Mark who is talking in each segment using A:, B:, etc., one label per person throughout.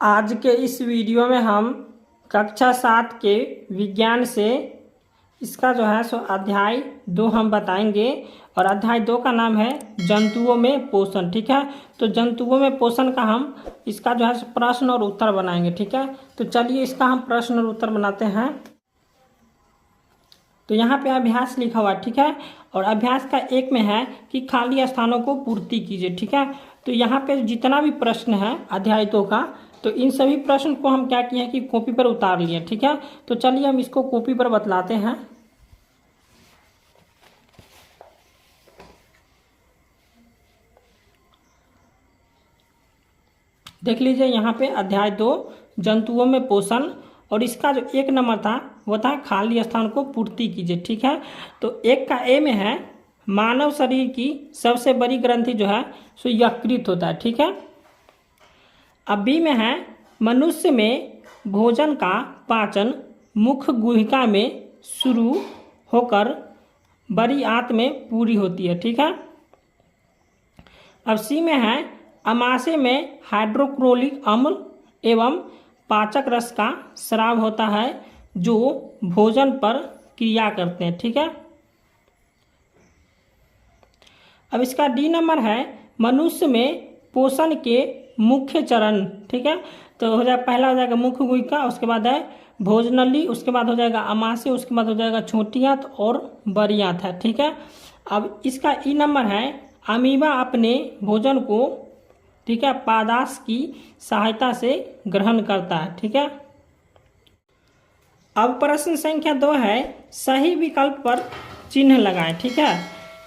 A: आज के इस वीडियो में हम कक्षा 7 के विज्ञान से इसका जो है सो अध्याय 2 हम बताएंगे। और अध्याय 2 का नाम है जंतुओं में पोषण। ठीक है, तो जंतुओं में पोषण का हम इसका जो है प्रश्न और उत्तर बनाएंगे। ठीक है, तो चलिए इसका हम प्रश्न और उत्तर बनाते हैं। तो यहाँ पे अभ्यास लिखा हुआ है। ठीक है, और अभ्यास का एक में है कि खाली स्थानों को पूर्ति कीजिए। ठीक है, तो यहाँ पे जितना भी प्रश्न है अध्याय 2 का, तो इन सभी प्रश्न को हम क्या किए हैं कि कॉपी पर उतार लिए। ठीक है, तो चलिए हम इसको कॉपी पर बतलाते हैं। देख लीजिए यहाँ पे अध्याय 2 जंतुओं में पोषण, और इसका जो 1 नंबर था वो था खाली स्थान को पूर्ति कीजिए। ठीक है, तो 1 का ए में है मानव शरीर की सबसे बड़ी ग्रंथि जो है सो यकृत होता है। ठीक है, अब बी में है मनुष्य में भोजन का पाचन मुख्य गुहिका में शुरू होकर बड़ी आंत में पूरी होती है। ठीक है, अब सी में है अमाशय में हाइड्रोक्लोरिक अम्ल एवं पाचक रस का स्राव होता है जो भोजन पर क्रिया करते हैं। ठीक है, अब इसका डी नंबर है मनुष्य में पोषण के मुख्य चरण। ठीक है, तो हो जाएगा पहला हो जाएगा मुख्य गुहिका, उसके बाद है भोजनली, उसके बाद हो जाएगा अमाशय, उसके बाद हो जाएगा छोटी आंत और बड़ी आंत है। ठीक है, अब इसका ई नंबर है अमीबा अपने भोजन को, ठीक है, पादाश की सहायता से ग्रहण करता है। ठीक है, अब प्रश्न संख्या 2 है सही विकल्प पर चिन्ह लगाएं। ठीक है,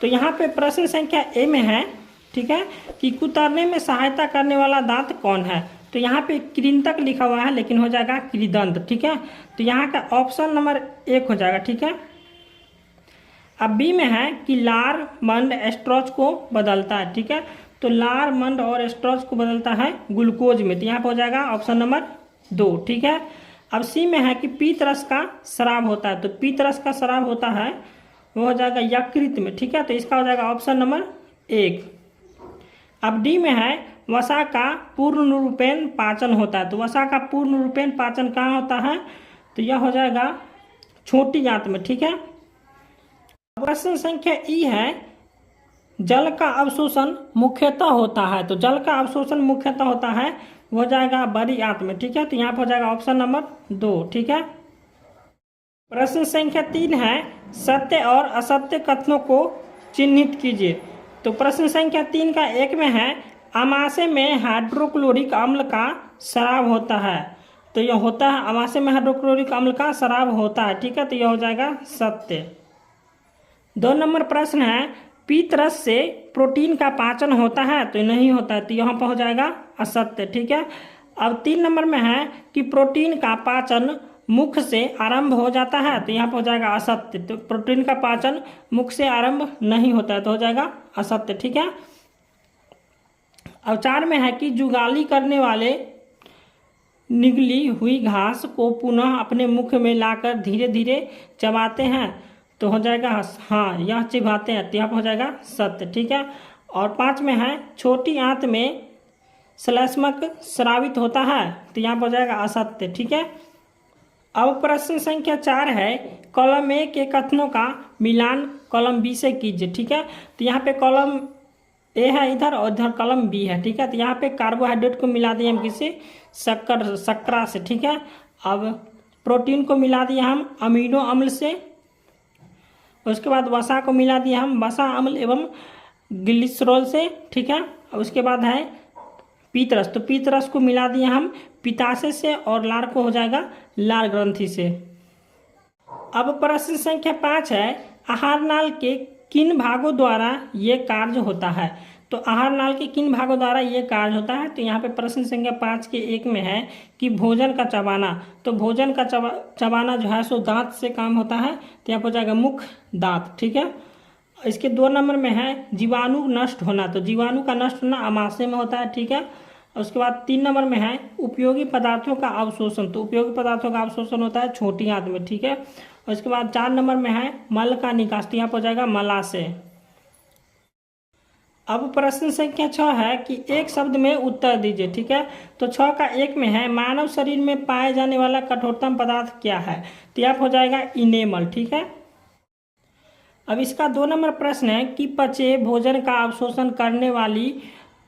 A: तो यहाँ पे प्रश्न संख्या ए में है, ठीक है, कि कुतरने में सहायता करने वाला दांत कौन है। तो यहाँ पे कृंतक लिखा हुआ है लेकिन हो जाएगा कृदंत। ठीक है, तो यहाँ का ऑप्शन नंबर 1 हो जाएगा। ठीक है, अब बी में है कि लार मंड एस्ट्रोज को बदलता है। ठीक है, तो लार मंड और एस्ट्रोज को बदलता है ग्लूकोज में, तो यहाँ पर हो जाएगा ऑप्शन नंबर 2। ठीक है, अब सी में है कि पीत रस का स्राव होता है, तो पीत रस का स्राव होता है वो हो जाएगा यकृत में। ठीक है, तो इसका हो जाएगा ऑप्शन नंबर 1। अब डी में है वसा का पूर्ण रूपेण पाचन होता है, तो वसा का पूर्ण रूपेण पाचन कहाँ होता है, तो यह हो जाएगा छोटी आंत में। ठीक है, प्रश्न संख्या ई है जल का अवशोषण मुख्यतः होता है, तो जल का अवशोषण मुख्यतः होता है वो हो जाएगा बड़ी आंत में। ठीक है, तो यहाँ पर हो जाएगा ऑप्शन नंबर 2। ठीक है, प्रश्न संख्या 3 है सत्य और असत्य कथनों को चिन्हित कीजिए। तो प्रश्न संख्या 3 का 1 में है अमाशय में हाइड्रोक्लोरिक अम्ल का स्राव होता है, तो यह होता है अमाशय में हाइड्रोक्लोरिक अम्ल का स्राव होता है। ठीक है, तो यह हो जाएगा सत्य। 2 नंबर प्रश्न है पीत रस से प्रोटीन का पाचन होता है, तो नहीं होता है, तो यहाँ पर हो जाएगा असत्य। ठीक है, अब 3 नंबर में है कि प्रोटीन का पाचन मुख से आरंभ हो जाता है, तो यहाँ पर हो जाएगा असत्य। तो प्रोटीन का पाचन मुख से आरंभ नहीं होता है, तो हो जाएगा असत्य। ठीक है, अब 4 में है कि जुगाली करने वाले निगली हुई घास को पुनः अपने मुख में लाकर धीरे धीरे चबाते हैं, तो हो जाएगा हाँ यह चिबाते हैं, तो यहाँ पर हो जाएगा सत्य। ठीक है, और 5 में है छोटी आंत में श्लेष्मक स्रावित होता है, तो यहाँ पर हो जाएगा असत्य। ठीक है, अब प्रश्न संख्या 4 है कॉलम ए के कथनों का मिलान कॉलम बी से कीजिए। ठीक है, तो यहाँ पे कॉलम ए है इधर और इधर कॉलम बी है। ठीक है, तो यहाँ पे कार्बोहाइड्रेट को मिला दिए हम किसी शर्करा से। ठीक है, अब प्रोटीन को मिला दिया हम अमीनो अम्ल से, उसके बाद वसा को मिला दिया हम वसा अम्ल एवं ग्लिसरॉल से। ठीक है, उसके बाद है पीत रस, तो पीत रस को मिला दिया हम पित्ताशय से, और लार को हो जाएगा लार ग्रंथि से। अब प्रश्न संख्या 5 है आहार नाल के किन भागों द्वारा ये कार्य होता है। तो आहार नाल के किन भागों द्वारा ये कार्य होता है, तो यहाँ पे प्रश्न संख्या 5 के 1 में है कि भोजन का चबाना, तो भोजन का चबाना जो है सो दांत से काम होता है, तो यहाँ पर हो जाएगा मुख्य दांत। ठीक है, इसके 2 नंबर में है जीवाणु नष्ट होना, तो जीवाणु का नष्ट होना अमाशय में होता है। ठीक है, उसके बाद 3 नंबर में है उपयोगी पदार्थों का अवशोषण, तो उपयोगी पदार्थों का अवशोषण होता है छोटी आंत में। ठीक है, उसके बाद 4 नंबर में है मल का निकास, तो यहाँ पर हो जाएगा मलाशय। अब प्रश्न संख्या 6 है कि एक शब्द में उत्तर दीजिए। ठीक है, तो 6 का 1 में है मानव शरीर में पाए जाने वाला कठोरतम पदार्थ क्या है, तो यह हो जाएगा इनेमल। ठीक है, अब इसका 2 नंबर प्रश्न है कि पचे भोजन का अवशोषण करने वाली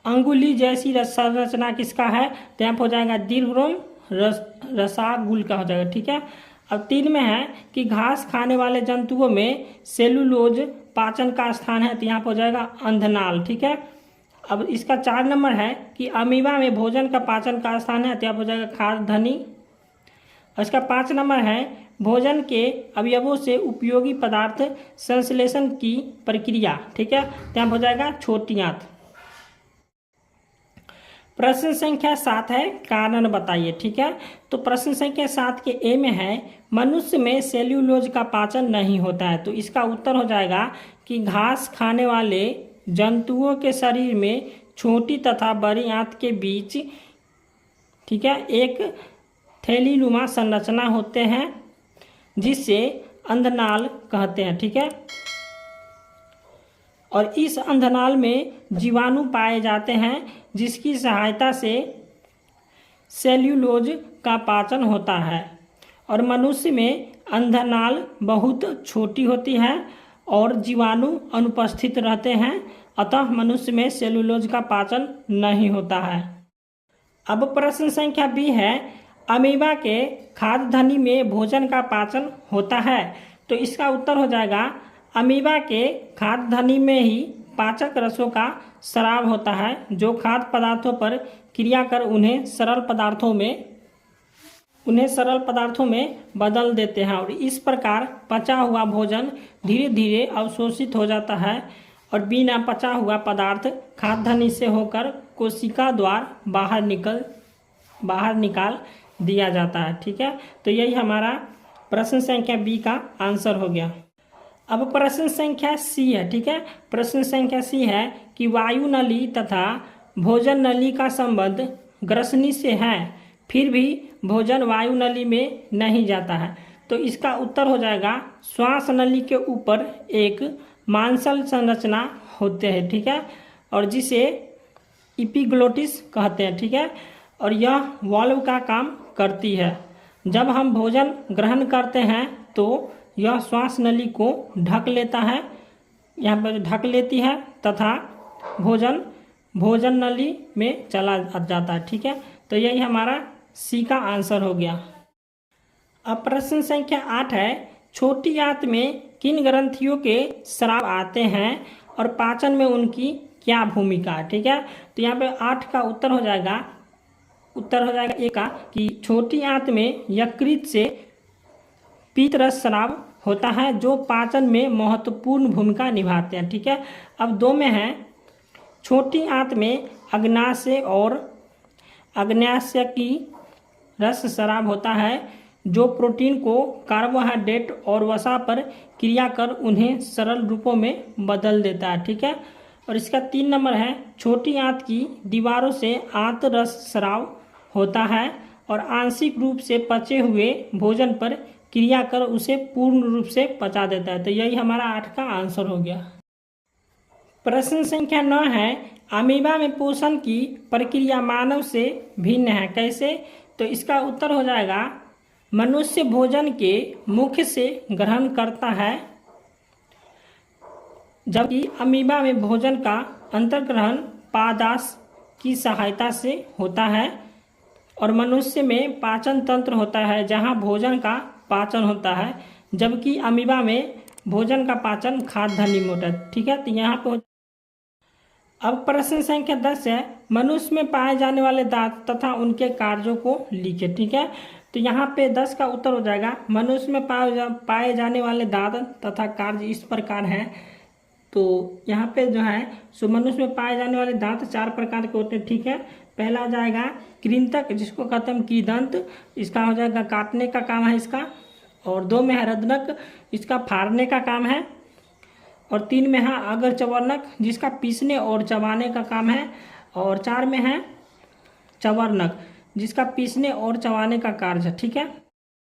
A: अंगुली जैसी संरचना किसका है, तो यहाँ हो जाएगा दीर्घ रसागुल का हो जाएगा। ठीक है, अब 3 में है कि घास खाने वाले जंतुओं में सेलुलोज पाचन का स्थान है, तो यहाँ पर हो जाएगा अंधनाल। ठीक है, अब इसका 4 नंबर है कि अमीबा में भोजन का पाचन का स्थान है, तो यहाँ पर हो जाएगा खाद्यधनी। और इसका 5 नंबर है भोजन के अवयवों से उपयोगी पदार्थ संश्लेषण की प्रक्रिया। ठीक है, तो यहाँ हो जाएगा छोटी आंत। प्रश्न संख्या 7 है कारण बताइए। ठीक है, तो प्रश्न संख्या 7 के ए में है मनुष्य में सेल्यूलोज का पाचन नहीं होता है, तो इसका उत्तर हो जाएगा कि घास खाने वाले जंतुओं के शरीर में छोटी तथा बड़ी आंत के बीच, ठीक है, एक थैलीनुमा संरचना होते हैं जिसे अंधनाल कहते हैं। ठीक है, और इस अंधनाल में जीवाणु पाए जाते हैं जिसकी सहायता से सेल्यूलोज का पाचन होता है। और मनुष्य में अंधनाल बहुत छोटी होती है और जीवाणु अनुपस्थित रहते हैं, अतः मनुष्य में सेल्यूलोज का पाचन नहीं होता है। अब प्रश्न संख्या बी है अमीबा के खाद्यधनी में भोजन का पाचन होता है, तो इसका उत्तर हो जाएगा अमीबा के खाद्यधनी में ही पाचक रसों का स्राव होता है जो खाद्य पदार्थों पर क्रिया कर उन्हें सरल पदार्थों में बदल देते हैं, और इस प्रकार पचा हुआ भोजन धीरे धीरे अवशोषित हो जाता है और बिना पचा हुआ पदार्थ खाद्यधनी से होकर कोशिका द्वार बाहर निकाल दिया जाता है। ठीक है, तो यही हमारा प्रश्न संख्या बी का आंसर हो गया। अब प्रश्न संख्या सी है। ठीक है, प्रश्न संख्या सी है कि वायु नली तथा भोजन नली का संबंध ग्रसनी से है, फिर भी भोजन वायु नली में नहीं जाता है, तो इसका उत्तर हो जाएगा श्वास नली के ऊपर एक मांसल संरचना होते हैं। ठीक है, और जिसे इपिग्लोटिस कहते हैं। ठीक है, और यह वाल्व का काम करती है। जब हम भोजन ग्रहण करते हैं तो यह श्वास नली को ढक लेता है, यहाँ पर ढक लेती है तथा भोजन नली में चला जाता है। ठीक है, तो यही हमारा सी का आंसर हो गया। अब प्रश्न संख्या 8 है छोटी आंत में किन ग्रंथियों के स्राव आते हैं और पाचन में उनकी क्या भूमिका है। ठीक है, तो यहाँ पे 8 का उत्तर हो जाएगा ए का कि छोटी आंत में यकृत से पीतरस स्राव होता है जो पाचन में महत्वपूर्ण भूमिका निभाते हैं। ठीक है, अब 2 में है छोटी आंत में अग्न्याशय की रस स्राव होता है जो प्रोटीन को कार्बोहाइड्रेट और वसा पर क्रिया कर उन्हें सरल रूपों में बदल देता है। ठीक है, और इसका 3 नंबर है छोटी आंत की दीवारों से आंत रस स्राव होता है और आंशिक रूप से पचे हुए भोजन पर क्रिया कर उसे पूर्ण रूप से पचा देता है, तो यही हमारा 8 का आंसर हो गया। प्रश्न संख्या 9 है अमीबा में पोषण की प्रक्रिया मानव से भिन्न है, कैसे, तो इसका उत्तर हो जाएगा मनुष्य भोजन के मुख से ग्रहण करता है जबकि अमीबा में भोजन का अंतर्ग्रहण पादाश की सहायता से होता है, और मनुष्य में पाचन तंत्र होता है जहां भोजन का पाचन होता है, जबकि अमीबा में भोजन का पाचन खाद्यधनी में होता है। ठीक है, तो यहाँ पे अब प्रश्न संख्या 10 है मनुष्य में पाए जाने वाले दांत तथा उनके कार्यों को लिखे। ठीक है, तो यहाँ पे 10 का उत्तर हो जाएगा मनुष्य में पाए जाने वाले दांत तथा कार्य इस प्रकार है। तो यहाँ पे जो है सो मनुष्य में पाए जाने वाले दांत 4 प्रकार के होते हैं। ठीक है, पहला आ जाएगा कृंतक जिसको कहते हैं कीदंत, इसका हो जाएगा काटने का काम है इसका, और 2 में है रदनक, इसका फाड़ने का काम है, और 3 में है अगर चवर्णक जिसका पीसने और चबाने का काम है, और 4 में है चवर्णक जिसका पीसने और चबाने का कार्य है। ठीक है।